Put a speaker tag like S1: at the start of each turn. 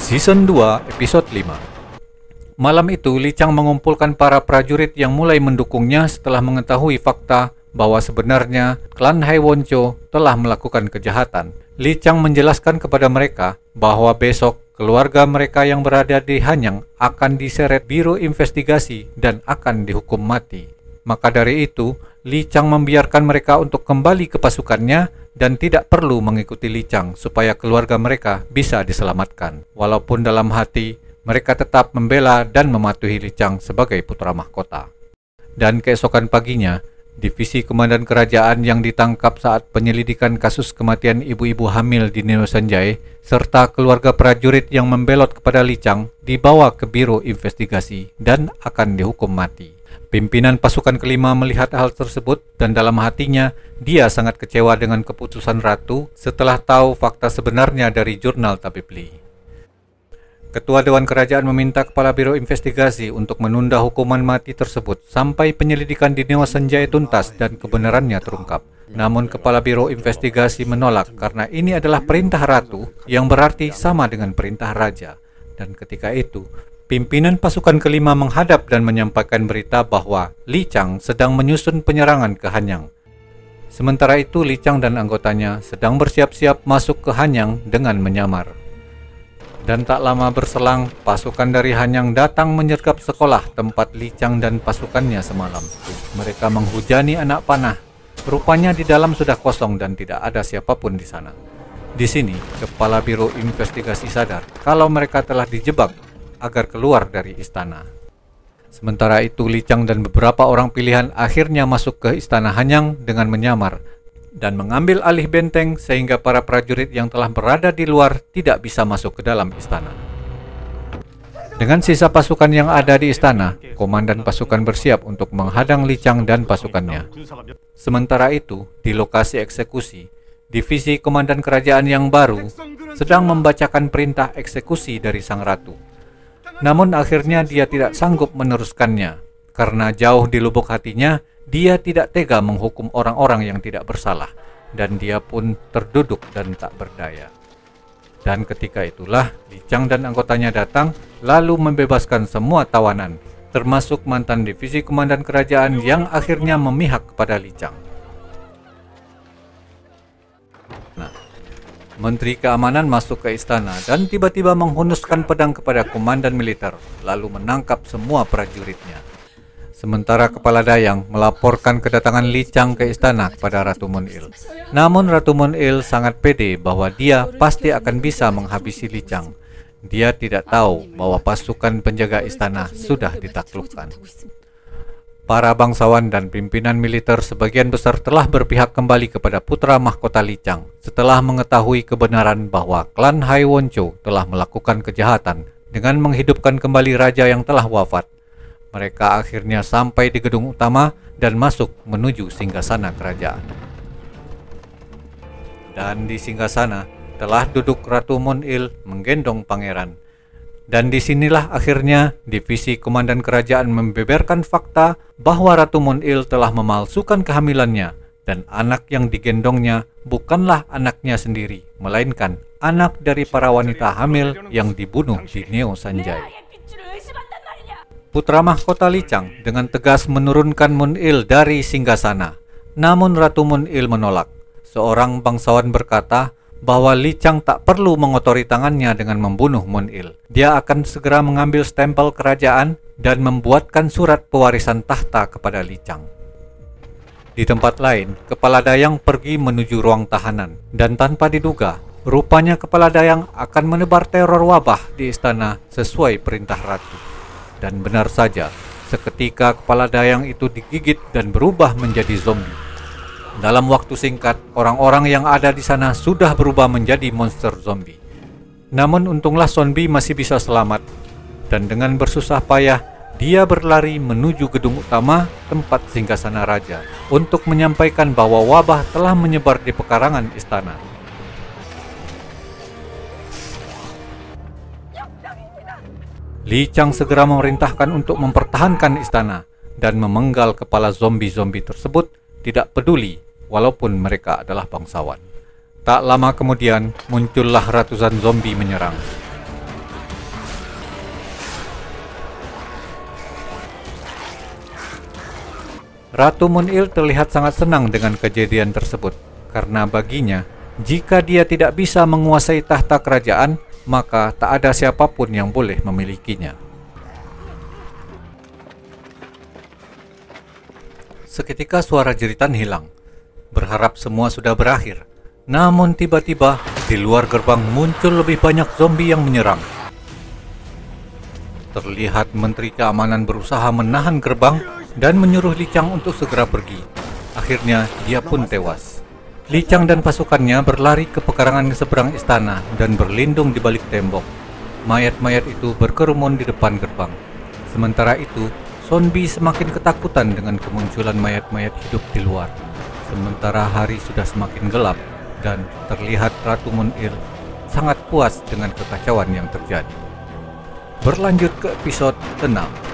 S1: Season 2, Episode 5. Malam itu, Li Chang mengumpulkan para prajurit yang mulai mendukungnya setelah mengetahui fakta bahwa sebenarnya klan Hai Woncho telah melakukan kejahatan. Li Chang menjelaskan kepada mereka bahwa besok keluarga mereka yang berada di Hanyang akan diseret Biro Investigasi dan akan dihukum mati. Maka dari itu, Li Chang membiarkan mereka untuk kembali ke pasukannya dan tidak perlu mengikuti Li Chang supaya keluarga mereka bisa diselamatkan. Walaupun dalam hati, mereka tetap membela dan mematuhi Li Chang sebagai putra mahkota. Dan keesokan paginya, divisi komandan kerajaan yang ditangkap saat penyelidikan kasus kematian ibu-ibu hamil di Neo Sanjay serta keluarga prajurit yang membelot kepada Li Chang dibawa ke Biro Investigasi dan akan dihukum mati. Pimpinan pasukan kelima melihat hal tersebut dan dalam hatinya dia sangat kecewa dengan keputusan Ratu setelah tahu fakta sebenarnya dari jurnal Tabib Li. Ketua Dewan Kerajaan meminta Kepala Biro Investigasi untuk menunda hukuman mati tersebut sampai penyelidikan di Neo Sanjay tuntas dan kebenarannya terungkap. Namun Kepala Biro Investigasi menolak karena ini adalah perintah Ratu yang berarti sama dengan perintah Raja. Dan ketika itu, pimpinan pasukan kelima menghadap dan menyampaikan berita bahwa Li Chang sedang menyusun penyerangan ke Hanyang. Sementara itu, Li Chang dan anggotanya sedang bersiap-siap masuk ke Hanyang dengan menyamar. Dan tak lama berselang, pasukan dari Hanyang datang menyergap sekolah tempat Li Chang dan pasukannya semalam. Mereka menghujani anak panah. Rupanya di dalam sudah kosong dan tidak ada siapapun di sana. Di sini, Kepala Biro Investigasi sadar kalau mereka telah dijebak agar keluar dari istana. Sementara itu, Li Chang dan beberapa orang pilihan akhirnya masuk ke istana Hanyang dengan menyamar dan mengambil alih benteng sehingga para prajurit yang telah berada di luar tidak bisa masuk ke dalam istana. Dengan sisa pasukan yang ada di istana, komandan pasukan bersiap untuk menghadang Li Chang dan pasukannya. Sementara itu, di lokasi eksekusi, divisi komandan kerajaan yang baru sedang membacakan perintah eksekusi dari Sang Ratu. Namun akhirnya dia tidak sanggup meneruskannya, karena jauh di lubuk hatinya, dia tidak tega menghukum orang-orang yang tidak bersalah, dan dia pun terduduk dan tak berdaya. Dan ketika itulah, Li Chang dan anggotanya datang, lalu membebaskan semua tawanan, termasuk mantan divisi komandan kerajaan yang akhirnya memihak kepada Li Chang. Menteri Keamanan masuk ke istana dan tiba-tiba menghunuskan pedang kepada komandan militer, lalu menangkap semua prajuritnya. Sementara Kepala Dayang melaporkan kedatangan Li Chang ke istana kepada Ratu Moon Il. Namun Ratu Moon Il sangat pede bahwa dia pasti akan bisa menghabisi Li Chang. Dia tidak tahu bahwa pasukan penjaga istana sudah ditaklukkan. Para bangsawan dan pimpinan militer sebagian besar telah berpihak kembali kepada putra mahkota Li Chang setelah mengetahui kebenaran bahwa klan Hai Woncho telah melakukan kejahatan dengan menghidupkan kembali raja yang telah wafat. Mereka akhirnya sampai di gedung utama dan masuk menuju singgasana kerajaan. Dan di singgasana telah duduk Ratu Moon Il menggendong pangeran. Dan disinilah akhirnya divisi komandan kerajaan membeberkan fakta bahwa Ratu Moon Il telah memalsukan kehamilannya dan anak yang digendongnya bukanlah anaknya sendiri, melainkan anak dari para wanita hamil yang dibunuh di Neo Sanjay. Putra mahkota Li Chang dengan tegas menurunkan Moon Il dari singgasana. Namun Ratu Moon Il menolak. Seorang bangsawan berkata bahwa Li Chang tak perlu mengotori tangannya dengan membunuh Moon Il. Dia akan segera mengambil stempel kerajaan dan membuatkan surat pewarisan tahta kepada Li Chang. Di tempat lain, Kepala Dayang pergi menuju ruang tahanan dan tanpa diduga, rupanya Kepala Dayang akan menebar teror wabah di istana sesuai perintah Ratu. Dan benar saja, seketika Kepala Dayang itu digigit dan berubah menjadi zombie. Dalam waktu singkat, orang-orang yang ada di sana sudah berubah menjadi monster zombie. Namun untunglah zombie masih bisa selamat. Dan dengan bersusah payah, dia berlari menuju gedung utama tempat singgasana raja untuk menyampaikan bahwa wabah telah menyebar di pekarangan istana. Li Chang segera memerintahkan untuk mempertahankan istana dan memenggal kepala zombie-zombie tersebut, tidak peduli walaupun mereka adalah bangsawan. Tak lama kemudian muncullah ratusan zombie menyerang. Ratu Munil terlihat sangat senang dengan kejadian tersebut, karena baginya, jika dia tidak bisa menguasai tahta kerajaan, maka tak ada siapapun yang boleh memilikinya. Seketika suara jeritan hilang, berharap semua sudah berakhir. Namun tiba-tiba di luar gerbang muncul lebih banyak zombie yang menyerang. Terlihat Menteri Keamanan berusaha menahan gerbang dan menyuruh Li Chang untuk segera pergi. Akhirnya dia pun tewas. Li Chang dan pasukannya berlari ke pekarangan seberang istana dan berlindung di balik tembok. Mayat-mayat itu berkerumun di depan gerbang. Sementara itu, Son Bi semakin ketakutan dengan kemunculan mayat-mayat hidup di luar. Sementara hari sudah semakin gelap dan terlihat Ratu Munil sangat puas dengan kekacauan yang terjadi. Berlanjut ke episode 6.